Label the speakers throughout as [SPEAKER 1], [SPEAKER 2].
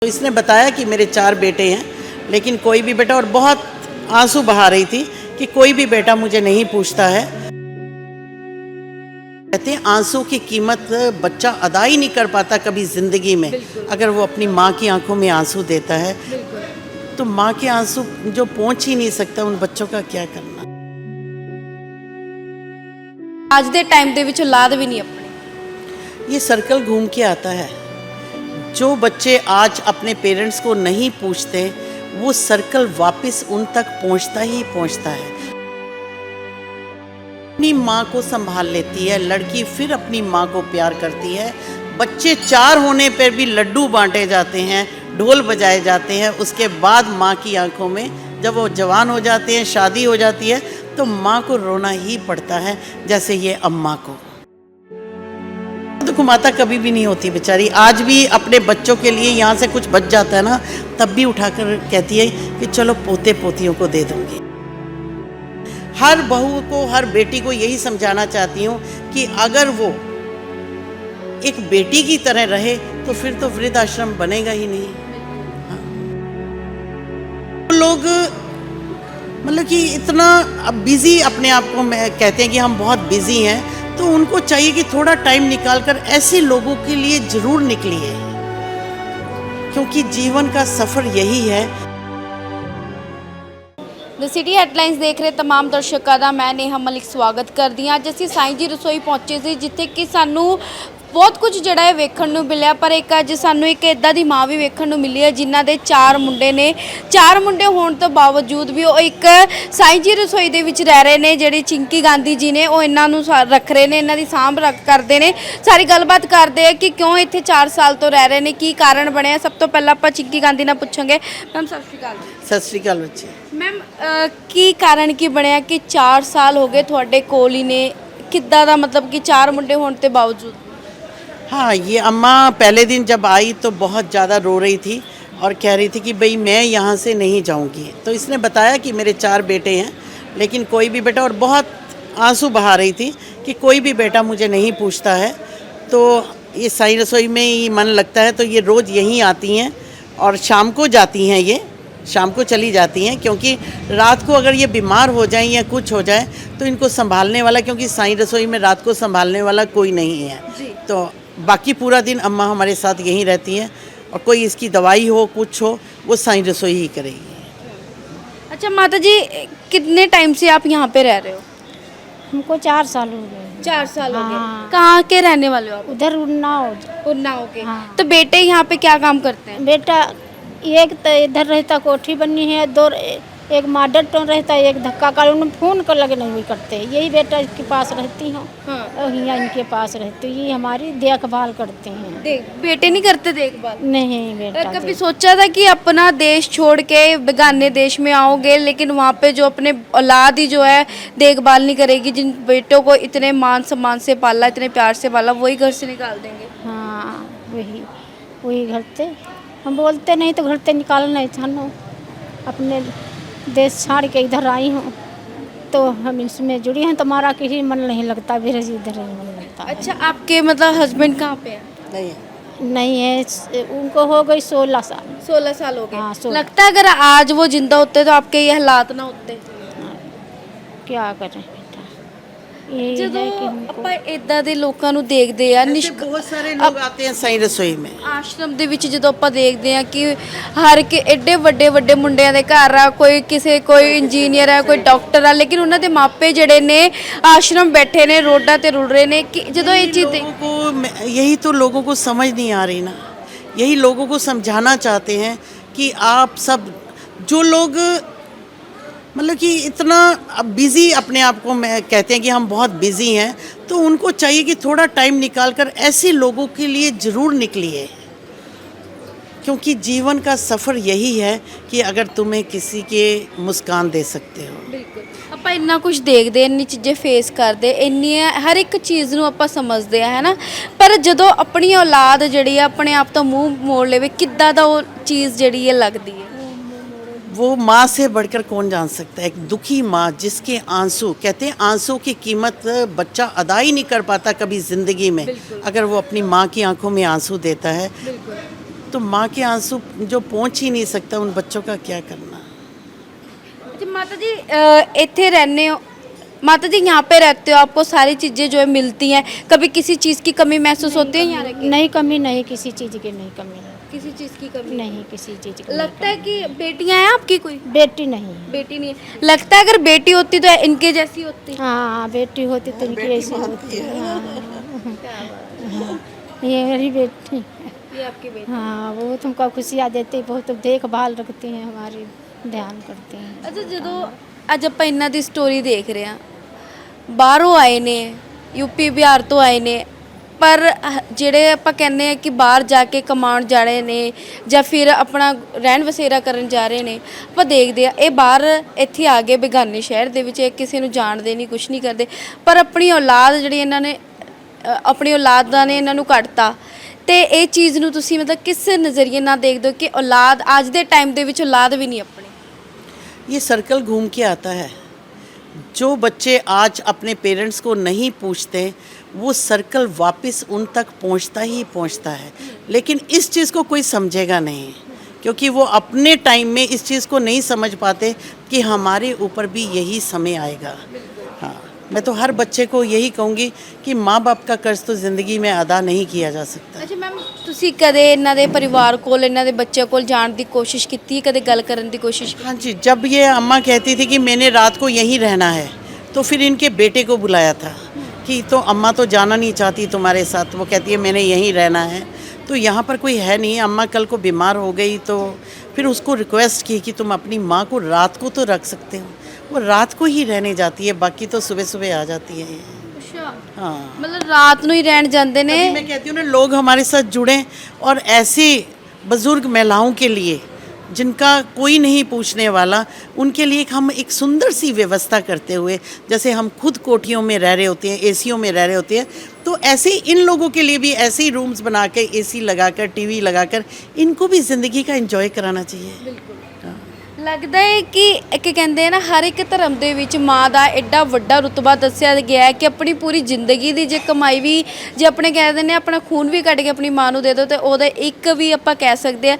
[SPEAKER 1] तो इसने बताया कि मेरे 4 बेटे हैं, लेकिन कोई भी बेटा, और बहुत आंसू बहा रही थी कि कोई भी बेटा मुझे नहीं पूछता है। कहते हैं आंसू की कीमत बच्चा अदा ही नहीं कर पाता कभी ज़िंदगी में। अगर वो अपनी माँ की आंखों में आंसू देता है तो माँ के आंसू जो पहुँच ही नहीं सकता, उन बच्चों का क्या करना।
[SPEAKER 2] आज दे टाइम ਦੇ ਵਿੱਚ औलाद भी नहीं अपनी।
[SPEAKER 1] ये सर्कल घूम के आता है। जो बच्चे आज अपने पेरेंट्स को नहीं पूछते, वो सर्कल वापस उन तक पहुंचता ही पहुंचता है। अपनी माँ को संभाल लेती है लड़की, फिर अपनी माँ को प्यार करती है। बच्चे 4 होने पर भी लड्डू बांटे जाते हैं, ढोल बजाए जाते हैं। उसके बाद माँ की आंखों में जब वो जवान हो जाते हैं, शादी हो जाती है, तो माँ को रोना ही पड़ता है, जैसे ये अम्मा को। तो माता कभी भी नहीं होती बेचारी। आज भी अपने बच्चों के लिए यहाँ से कुछ बच जाता है ना, तब भी उठाकर कहती है कि चलो पोते पोतियों को दे दूंगी। हर बहू को, हर बेटी को यही समझाना चाहती हूँ कि अगर वो एक बेटी की तरह रहे तो फिर तो वृद्ध आश्रम बनेगा ही नहीं। हाँ। लोग मतलब कि इतना बिजी अपने आप को कहते हैं कि हम बहुत बिजी हैं, तो उनको चाहिए कि थोड़ा टाइम निकालकर ऐसे लोगों के लिए जरूर निकलिए, क्योंकि जीवन का सफर यही है।
[SPEAKER 2] द सिटी हेडलाइंस देख रहे तमाम दर्शकों का मैं नेहा मलिक स्वागत करदी हां। अज असीं साईं जी रसोई पहुंचे सी, जिथे कि सानू बहुत कुछ जड़ा है वेखण नूं मिलिया, पर एक अज सानू एक इदां दी माँ भी वेखण नूं मिली है जिन्हां दे 4 मुंडे ने। 4 मुंडे होण तो बावजूद भी वो एक साईं जी रसोई दे विच रह रहे ने। जिहड़ी चिंकी गांधी जी ने वो इन्हां नूं रख रहे ने, इन्हां दी सांभ करदे ने। सारी गलबात करदे आ कि क्यों इत्थे 4 साल तो रह रहे ने, की कारण बणिया। सब तो पहलां आपां चिंकी गांधी नाल पुछांगे। मैम सत श्री अकाल।
[SPEAKER 1] सत श्री अकाल बच्चे।
[SPEAKER 2] मैम की कारण की बणिया कि 4 साल हो गए तुहाडे कोल ही ने, किद्दां दा मतलब कि 4 मुंडे होण ते बावजूद?
[SPEAKER 1] हाँ, ये अम्मा पहले दिन जब आई तो बहुत ज़्यादा रो रही थी और कह रही थी कि भाई मैं यहाँ से नहीं जाऊँगी। तो इसने बताया कि मेरे 4 बेटे हैं, लेकिन कोई भी बेटा, और बहुत आंसू बहा रही थी कि कोई भी बेटा मुझे नहीं पूछता है। तो ये साईं रसोई में ही मन लगता है, तो ये रोज़ यहीं आती हैं और शाम को जाती हैं। ये शाम को चली जाती हैं, क्योंकि रात को अगर ये बीमार हो जाएं या कुछ हो जाए तो इनको संभालने वाला, क्योंकि साईं रसोई में रात को संभालने वाला कोई नहीं है, तो बाकी पूरा दिन अम्मा हमारे साथ यहीं रहती हैं। और कोई इसकी दवाई हो, कुछ हो, वो साईं रसोई ही करेगी।
[SPEAKER 2] अच्छा माता जी, कितने टाइम से आप यहाँ पे रह रहे हो?
[SPEAKER 3] हमको 4 साल हो गए।
[SPEAKER 2] 4 साल हो गए।
[SPEAKER 3] हाँ।
[SPEAKER 2] कहाँ के रहने वाले हो आप?
[SPEAKER 3] उधर उन्नाव।
[SPEAKER 2] उन्नाव के।
[SPEAKER 3] हाँ।
[SPEAKER 2] तो बेटे यहाँ पे क्या काम करते हैं?
[SPEAKER 3] बेटा एक तो इधर रहता, कोठी बनी है, 2 एक मॉडल टोन रहता है, एक धक्का का। उन्हें फ़ोन कर लगे नहीं करते। यही बेटा इसके पास रहती हूँ।
[SPEAKER 2] हाँ।
[SPEAKER 3] और यहाँ इनके पास रहती, ये हमारी देखभाल करते हैं।
[SPEAKER 2] बेटे नहीं करते देखभाल?
[SPEAKER 3] नहीं बेटा।
[SPEAKER 2] कभी सोचा था कि अपना देश छोड़ के बेगाने देश में आओगे, लेकिन वहाँ पे जो अपने औलाद ही जो है देखभाल नहीं करेगी, जिन बेटों को इतने मान सम्मान से पाला, इतने प्यार से पाला, वही घर से निकाल देंगे?
[SPEAKER 3] हाँ, वही घर से हम बोलते नहीं तो घर से निकालना ही था ना। अपने देश छोड़ के इधर आई हूँ, तो हम इसमें जुड़ी हैं, तो हमारा किसी मन नहीं लगता, मेरे इधर ही मन लगता है।
[SPEAKER 2] अच्छा, आपके मतलब हस्बैंड कहाँ पे है?
[SPEAKER 1] नहीं है।
[SPEAKER 3] नहीं है, उनको हो गई 16 साल।
[SPEAKER 2] 16 साल हो गए।
[SPEAKER 3] हाँ, 16।
[SPEAKER 2] लगता है अगर आज वो जिंदा होते तो आपके ये हालात ना होते।
[SPEAKER 3] क्या करें बेटा, यही
[SPEAKER 2] ਜਦੋਂ
[SPEAKER 3] है कि हमको
[SPEAKER 2] ਆਪਾਂ ਇਦਾਂ ਦੇ ਲੋਕਾਂ ਨੂੰ ਦੇਖਦੇ ਆ,
[SPEAKER 1] ऐसे बहुत सारे लोग आते हैं साईं रसोई में।
[SPEAKER 2] ਆਸ਼ਰਮ ਦੇ ਵਿੱਚ ਜਦੋਂ ਆਪਾਂ ਦੇਖਦੇ ਆ ਕਿ ਹਰ ਇੱਕ ਐਡੇ ਵੱਡੇ ਵੱਡੇ ਮੁੰਡਿਆਂ ਦੇ ਘਰ ਆ, ਕੋਈ ਇੰਜੀਨੀਅਰ ਆ, ਕੋਈ ਡਾਕਟਰ ਆ, ਲੇਕਿਨ ਉਹਨਾਂ ਦੇ ਮਾਪੇ ਜਿਹੜੇ ਨੇ ਆਸ਼ਰਮ ਬੈਠੇ ਨੇ, ਰੋਡਾਂ ਤੇ ਰੁਲ ਰਹੇ ਨੇ। ਕਿ ਜਦੋਂ ਇਹ ਚੀਜ਼
[SPEAKER 1] यही तो लोगों को समझ नहीं आ रही ना। यही लोगों को समझाना चाहते हैं कि आप सब जो लोग मतलब कि इतना बिज़ी अपने आप को कहते हैं कि हम बहुत बिज़ी हैं, तो उनको चाहिए कि थोड़ा टाइम निकालकर ऐसे लोगों के लिए ज़रूर निकलिए, क्योंकि जीवन का सफ़र यही है कि अगर तुम्हें किसी के मुस्कान दे सकते हो।
[SPEAKER 2] ਬਿਲਕੁਲ ਆਪਾਂ ਇੰਨਾ ਕੁਝ ਦੇਖਦੇ, ਇੰਨੀ ਚੀਜ਼ਾਂ ਫੇਸ ਕਰਦੇ, ਇੰਨੀਆਂ ਹਰ ਇੱਕ ਚੀਜ਼ ਨੂੰ ਆਪਾਂ ਸਮਝਦੇ ਆ, ਹੈ ਨਾ। ਪਰ ਜਦੋਂ ਆਪਣੀ ਔਲਾਦ ਜਿਹੜੀ ਆ ਆਪਣੇ ਆਪ ਤੋਂ ਮੂੰਹ ਮੋੜ ਲਵੇ, ਕਿੱਦਾਂ ਦਾ ਉਹ ਚੀਜ਼ ਜਿਹੜੀ ਹੈ ਲੱਗਦੀ ਹੈ?
[SPEAKER 1] वो माँ से बढ़कर कौन जान सकता है। एक दुखी माँ जिसके आंसू, कहते हैं आंसू की कीमत बच्चा अदा ही नहीं कर पाता कभी ज़िंदगी में। अगर वो अपनी माँ की आंखों में आंसू देता है तो माँ के आंसू जो पहुँच ही नहीं सकता, उन बच्चों का क्या करना।
[SPEAKER 2] अच्छा माता जी इतने रहने हो, माता जी यहाँ पे रहते हो, आपको सारी चीज़ें जो है मिलती हैं, कभी किसी चीज़ की कमी महसूस होती है यहाँ रह के?
[SPEAKER 3] नहीं कमी नहीं, किसी चीज़ की नहीं कमी है।
[SPEAKER 2] किसी चीज़ की कमी
[SPEAKER 3] नहीं किसी चीज़ की नहीं
[SPEAKER 2] लगता है कि बेटियां हैं आपकी? कोई
[SPEAKER 3] कमी। बेटी नहीं है।
[SPEAKER 2] बेटी नहीं है। लगता है अगर बेटी होती तो इनके जैसी होती।
[SPEAKER 3] हाँ बेटी होती तो इनकी ऐसी होती है। हाँ, ये मेरी बेटी है।
[SPEAKER 2] ये आपकी बेटी।
[SPEAKER 3] हाँ वो तुमको खुशियाँ देती, बहुत देखभाल रखती हैं, हमारी ध्यान करती हैं।
[SPEAKER 2] अच्छा ਜਦੋਂ ਅੱਜ ਆਪਾਂ ਇਹਨਾਂ ਦੀ ਸਟੋਰੀ ਦੇਖ ਰਹੇ ਹਾਂ, ਬਾਹਰੋਂ ਆਏ ਨੇ, ਯੂਪੀ ਬਿਹਾਰ ਤੋਂ ਆਏ ਨੇ, ਪਰ ਜਿਹੜੇ ਆਪਾਂ ਕਹਿੰਦੇ ਆ ਕਿ ਬਾਹਰ ਜਾ ਕੇ ਕਮਾਉਣ ਜਾ ਰਹੇ ਨੇ ਜਾਂ ਫਿਰ ਆਪਣਾ ਰਹਿਣ ਵਸੇਰਾ ਕਰਨ ਜਾ ਰਹੇ ਨੇ, ਆਪਾਂ ਦੇਖਦੇ ਆ ਇਹ ਬਾਹਰ ਇੱਥੇ ਆ ਗਏ ਬੇਗਾਨੇ ਸ਼ਹਿਰ ਦੇ ਵਿੱਚ, ਇਹ ਕਿਸੇ ਨੂੰ ਜਾਣਦੇ ਨਹੀਂ, ਕੁਝ ਨਹੀਂ ਕਰਦੇ, ਪਰ ਆਪਣੀ ਔਲਾਦ ਜਿਹੜੀ ਇਹਨਾਂ ਨੇ ਆਪਣੀ ਔਲਾਦਾਂ ਨੇ ਇਹਨਾਂ ਨੂੰ ਕੱਢਤਾ। ਤੇ ਇਹ ਚੀਜ਼ ਨੂੰ ਤੁਸੀਂ ਮਤਲਬ ਕਿਸ ਨਜ਼ਰੀਏ ਨਾਲ ਦੇਖਦੇ ਹੋ ਕਿ ਔਲਾਦ ਅੱਜ ਦੇ ਟਾਈਮ ਦੇ ਵਿੱਚ ਔਲਾਦ ਵੀ ਨਹੀਂ ਆਪਣੀ?
[SPEAKER 1] ये सर्कल घूम के आता है। जो बच्चे आज अपने पेरेंट्स को नहीं पूछते, वो सर्कल वापस उन तक पहुंचता ही पहुंचता है। लेकिन इस चीज़ को कोई समझेगा नहीं, क्योंकि वो अपने टाइम में इस चीज़ को नहीं समझ पाते कि हमारे ऊपर भी यही समय आएगा। हाँ, मैं तो हर बच्चे को यही कहूँगी कि माँ बाप का कर्ज तो ज़िंदगी में अदा नहीं किया जा सकता।
[SPEAKER 2] ਅੱਛਾ ਮੈਮ ਤੁਸੀਂ ਕਦੇ ਇਹਨਾਂ ਦੇ ਪਰਿਵਾਰ ਕੋਲ ਇਹਨਾਂ ਦੇ ਬੱਚੇ ਕੋਲ ਜਾਣ ਦੀ ਕੋਸ਼ਿਸ਼ ਕੀਤੀ ਹੈ, ਕਦੇ ਗੱਲ ਕਰਨ ਦੀ ਕੋਸ਼ਿਸ਼ ਕੀਤੀ?
[SPEAKER 1] हाँ जी, जब ये अम्मा कहती थी कि मैंने रात को यहीं रहना है, तो फिर इनके बेटे को बुलाया था कि तो अम्मा तो जाना नहीं चाहती तुम्हारे साथ, वो कहती है मैंने यहीं रहना है। तो यहाँ पर कोई है नहीं, अम्मा कल को बीमार हो गई तो फिर उसको रिक्वेस्ट की कि तुम अपनी माँ को रात को तो रख सकते हो। वो रात को ही रहने जाती है, बाकी तो सुबह सुबह आ जाती है।
[SPEAKER 2] ਅੱਛਾ
[SPEAKER 1] हाँ,
[SPEAKER 2] ਮਤਲਬ ਰਾਤ ਨੂੰ ਹੀ ਰਹਿਣ ਜਾਂਦੇ ਨੇ?
[SPEAKER 1] मैं कहती हूँ ना, लोग हमारे साथ जुड़ें और ऐसी बुज़ुर्ग महिलाओं के लिए जिनका कोई नहीं पूछने वाला, उनके लिए हम एक सुंदर सी व्यवस्था करते हुए, जैसे हम खुद कोठियों में रह रहे होते हैं, एसीओं में रह रहे होते हैं, तो ऐसे ही इन लोगों के लिए भी ऐसे ही रूम्स बना के, एसी लगाकर, टीवी लगाकर, इनको भी ज़िंदगी का एंजॉय कराना चाहिए।
[SPEAKER 2] ਬਿਲਕੁਲ ਲੱਗਦਾ ਹੈ ਕਿ ਇੱਕ ਕਹਿੰਦੇ ਆ ਨਾ ਹਰ ਇੱਕ ਧਰਮ ਦੇ ਵਿੱਚ ਮਾਂ ਦਾ ਐਡਾ ਵੱਡਾ ਰੁਤਬਾ ਦੱਸਿਆ ਗਿਆ ਹੈ ਕਿ ਆਪਣੀ ਪੂਰੀ ਜ਼ਿੰਦਗੀ ਦੀ ਜੇ ਕਮਾਈ ਵੀ ਜੇ ਆਪਣੇ ਕਹਿੰਦੇ ਨੇ ਆਪਣਾ ਖੂਨ ਵੀ ਕੱਢ ਕੇ ਆਪਣੀ ਮਾਂ ਨੂੰ ਦੇ ਦਿਓ ਤੇ ਉਹਦਾ ਇੱਕ ਵੀ ਆਪਾਂ ਕਹਿ ਸਕਦੇ ਆ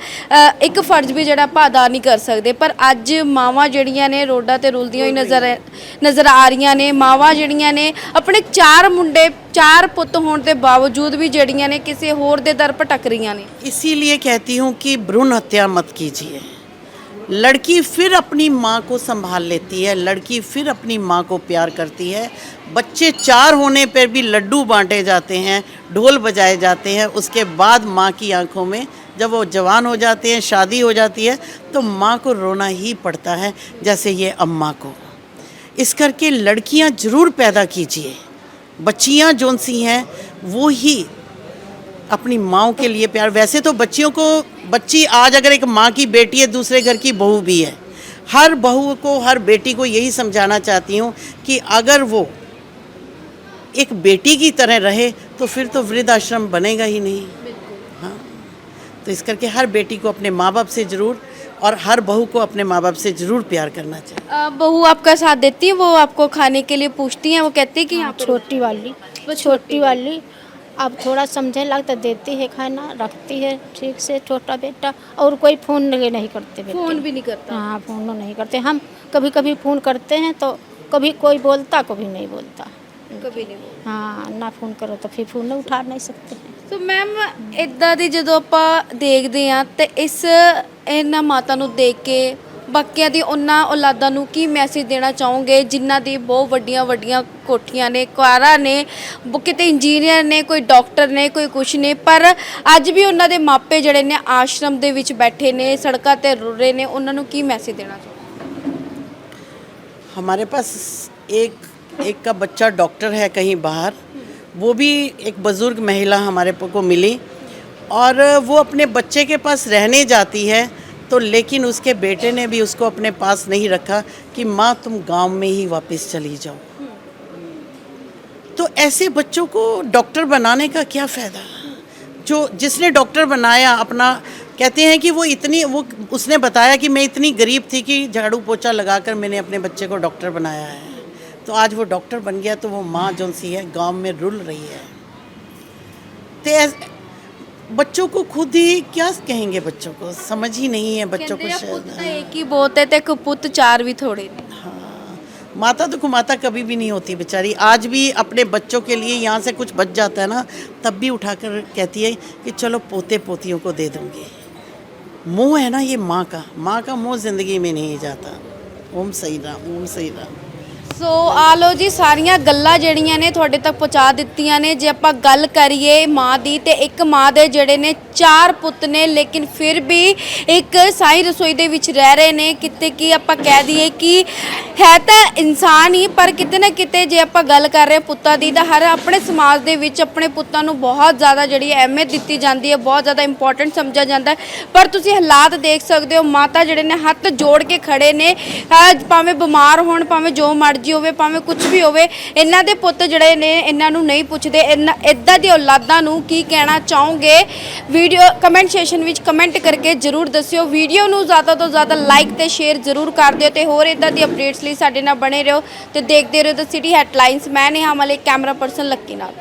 [SPEAKER 2] ਇੱਕ ਫਰਜ਼ ਵੀ ਜਿਹੜਾ ਆਪਾਂ ਅਦਾ ਨਹੀਂ ਕਰ ਸਕਦੇ। ਪਰ ਅੱਜ ਮਾਵਾਂ ਜਿਹੜੀਆਂ ਨੇ ਰੋਡਾਂ ਤੇ ਰੁਲਦੀਆਂ ਹੋਈ ਨਜ਼ਰ ਆ ਰਹੀਆਂ ਨੇ। ਮਾਵਾਂ ਜਿਹੜੀਆਂ ਨੇ ਆਪਣੇ 4 ਮੁੰਡੇ 4 ਪੁੱਤ ਹੋਣ ਦੇ ਬਾਵਜੂਦ ਵੀ ਜਿਹੜੀਆਂ ਨੇ ਕਿਸੇ ਹੋਰ ਦੇ ਦਰ ਭਟਕ ਰਹੀਆਂ ਨੇ।
[SPEAKER 1] इसीलिए कहती हूँ कि भ्रूण हत्या मत कीजिए। लड़की फिर अपनी माँ को संभाल लेती है, लड़की फिर अपनी माँ को प्यार करती है। बच्चे 4 होने पर भी लड्डू बांटे जाते हैं, ढोल बजाए जाते हैं। उसके बाद माँ की आंखों में जब वो जवान हो जाते हैं, शादी हो जाती है, तो माँ को रोना ही पड़ता है, जैसे ये अम्मा को। इस करके लड़कियाँ ज़रूर पैदा कीजिए। बच्चियाँ जोन सी हैं वो ही अपनी माँओं के लिए प्यार। वैसे तो बच्चियों को, बच्ची आज अगर एक माँ की बेटी है, दूसरे घर की बहू भी है। हर बहू को, हर बेटी को यही समझाना चाहती हूँ कि अगर वो एक बेटी की तरह रहे तो फिर तो वृद्धाश्रम बनेगा ही नहीं। हाँ, तो इस करके हर बेटी को अपने माँ बाप से ज़रूर, और हर बहू को अपने माँ बाप से ज़रूर प्यार करना चाहिए।
[SPEAKER 2] बहू आपका साथ देती है? वो आपको खाने के लिए पूछती हैं? वो कहती है कि यहाँ पे
[SPEAKER 3] छोटी वाली, वो छोटी वाली अब थोड़ा समझने लगता, देती है खाना, रखती है ठीक से छोटा बेटा। और कोई फ़ोन नहीं करते बेटे।
[SPEAKER 2] फोन भी नहीं करता?
[SPEAKER 3] हाँ फ़ोन नहीं करते। हम कभी कभी फ़ोन करते हैं तो कभी कोई बोलता, कभी नहीं बोलता।
[SPEAKER 2] कभी नहीं बोलता।
[SPEAKER 3] हाँ ना फ़ोन करो तो फिर फ़ोन उठा नहीं सकते हैं।
[SPEAKER 2] ਸੋ ਮੈਮ ਇਦਾਂ ਦੀ ਜਦੋਂ ਆਪਾਂ ਦੇਖਦੇ ਹਾਂ ਤੇ ਇਹਨਾਂ ਮਾਤਾ ਨੂੰ ਦੇਖ ਕੇ ਬਾਕੀਆਂ ਦੀ ਉਹਨਾਂ ਔਲਾਦਾਂ ਨੂੰ ਕੀ ਮੈਸੇਜ ਦੇਣਾ ਚਾਹੋਗੇ ਜਿਨ੍ਹਾਂ ਦੀ ਬਹੁਤ ਵੱਡੀਆਂ ਵੱਡੀਆਂ ਕੋਠੀਆਂ ਨੇ, ਕਾਰਾਂ ਨੇ, ਕਿਤੇ ਇੰਜੀਨੀਅਰ ਨੇ, ਕੋਈ ਡਾਕਟਰ ਨੇ, ਕੋਈ ਕੁਛ ਨੇ, ਪਰ ਅੱਜ ਵੀ ਉਹਨਾਂ ਦੇ ਮਾਪੇ ਜਿਹੜੇ ਨੇ ਆਸ਼ਰਮ ਦੇ ਵਿੱਚ ਬੈਠੇ ਨੇ, ਸੜਕਾਂ ਤੇ ਰੁਲ ਰਹੇ ਨੇ, ਉਹਨਾਂ ਨੂੰ ਕੀ ਮੈਸੇਜ ਦੇਣਾ ਚਾਹੋਗੇ?
[SPEAKER 1] हमारे पास एक का बच्चा डॉक्टर है कहीं बाहर, वो भी एक बुज़ुर्ग महिला हमारे को मिली, और वो अपने बच्चे के पास रहने जाती है, तो लेकिन उसके बेटे ने भी उसको अपने पास नहीं रखा कि माँ तुम गांव में ही वापस चली जाओ। तो ऐसे बच्चों को डॉक्टर बनाने का क्या फ़ायदा? जो जिसने डॉक्टर बनाया अपना, कहते हैं कि वो उसने बताया कि मैं इतनी गरीब थी कि झाड़ू पोछा लगाकर मैंने अपने बच्चे को डॉक्टर बनाया है। तो आज वो डॉक्टर बन गया, तो वो माँ जो सी है गांव में रुल रही है। तो बच्चों को खुद ही क्या कहेंगे, बच्चों को समझ ही नहीं है बच्चों को
[SPEAKER 2] ਕਹਿੰਦੇ ਆ ਪੁੱਤ
[SPEAKER 1] शायद।
[SPEAKER 2] ਤਾਂ ਇੱਕ ਹੀ ਬਹੁਤ ਹੈ ਤੇ ਕਪੁੱਤ ਚਾਰ ਵੀ ਥੋੜੇ ਨੇ।
[SPEAKER 1] हाँ, माता तो कुमाता कभी भी नहीं होती बेचारी। आज भी अपने बच्चों के लिए यहाँ से कुछ बच जाता है ना, तब भी उठाकर कहती है कि चलो पोते पोतियों को दे दूँगी। मोह है ना ये माँ का मोह ज़िंदगी में नहीं जाता। ओम सही राम, ओम सही राम।
[SPEAKER 2] ਸੋ ਆ ਲਓ ਜੀ, ਸਾਰੀਆਂ ਗੱਲਾਂ ਜਿਹੜੀਆਂ ਨੇ ਤੁਹਾਡੇ ਤੱਕ ਪਹੁੰਚਾ ਦਿੱਤੀਆਂ ਨੇ। ਜੇ ਆਪਾਂ ਗੱਲ ਕਰੀਏ ਮਾਂ ਦੀ, ਤੇ ਇੱਕ ਮਾਂ ਦੇ ਜਿਹੜੇ ਨੇ 4 ਪੁੱਤ ਨੇ, ਲੇਕਿਨ ਫਿਰ ਵੀ ਇੱਕ ਸਾਈਂ ਰਸੋਈ ਦੇ ਵਿੱਚ ਰਹਿ ਰਹੇ ਨੇ। ਕਿਤੇ ਕੀ ਆਪਾਂ ਕਹਿ ਦਈਏ ਕਿ ਹੈ ਤਾਂ ਇਨਸਾਨ ਹੀ, ਪਰ ਕਿਤੇ ਨਾ ਕਿਤੇ ਜੇ ਆਪਾਂ ਗੱਲ ਕਰ ਰਹੇ ਪੁੱਤਾਂ ਦੀ, ਤਾਂ ਹਰ ਆਪਣੇ ਸਮਾਜ ਦੇ ਵਿੱਚ ਆਪਣੇ ਪੁੱਤਾਂ ਨੂੰ ਬਹੁਤ ਜ਼ਿਆਦਾ ਜਿਹੜੀ ਅਹਿਮੀਅਤ ਦਿੱਤੀ ਜਾਂਦੀ ਹੈ, ਬਹੁਤ ਜ਼ਿਆਦਾ ਇੰਪੋਰਟੈਂਟ ਸਮਝਿਆ ਜਾਂਦਾ ਹੈ। ਪਰ ਤੁਸੀਂ ਹਾਲਾਤ ਦੇਖ ਸਕਦੇ ਹੋ, ਮਾਤਾ ਜਿਹੜੇ ਨੇ ਹੱਥ ਜੋੜ ਕੇ ਖੜੇ ਨੇ, ਭਾਵੇਂ ਬਿਮਾਰ ਹੋਣ, ਭਾਵੇਂ ਜੋ ਮਰਜ਼ੀ ਹੋਵੇ, ਭਾਵੇਂ ਕੁਝ ਵੀ ਹੋਵੇ, ਇਹਨਾਂ ਦੇ ਪੁੱਤ ਜਿਹੜੇ ਨੇ ਇਹਨਾਂ ਨੂੰ ਨਹੀਂ ਪੁੱਛਦੇ। ਇੱਦਾਂ ਦੀ ਔਲਾਦਾਂ ਨੂੰ ਕੀ ਕਹਿਣਾ ਚਾਹੋਗੇ? ਵੀਡੀਓ ਕਮੈਂਟ ਸੈਕਸ਼ਨ ਵਿੱਚ ਕਮੈਂਟ ਕਰਕੇ ਜ਼ਰੂਰ ਦੱਸਿਓ। ਵੀਡੀਓ ਨੂੰ ਜ਼ਿਆਦਾ ਤੋਂ ਜ਼ਿਆਦਾ ਲਾਈਕ ਤੇ ਸ਼ੇਅਰ ਜ਼ਰੂਰ ਕਰ ਦਿਓ, ਤੇ ਹੋਰ ਇੱਦਾਂ ਦੀ ਅਪਡੇਟਸ ਲਈ ਸਾਡੇ ਨਾਲ ਬਣੇ ਰਹੋ ਤੇ ਦੇਖਦੇ ਰਹੋ ਦ ਸਿਟੀ ਹੈਡਲਾਈਨਸ। ਮੈਂ ਨੇਹਾ ਮਲਿਕ, ਕੈਮਰਾ ਪਰਸਨ ਲੱਕੀ ਨਾਲ।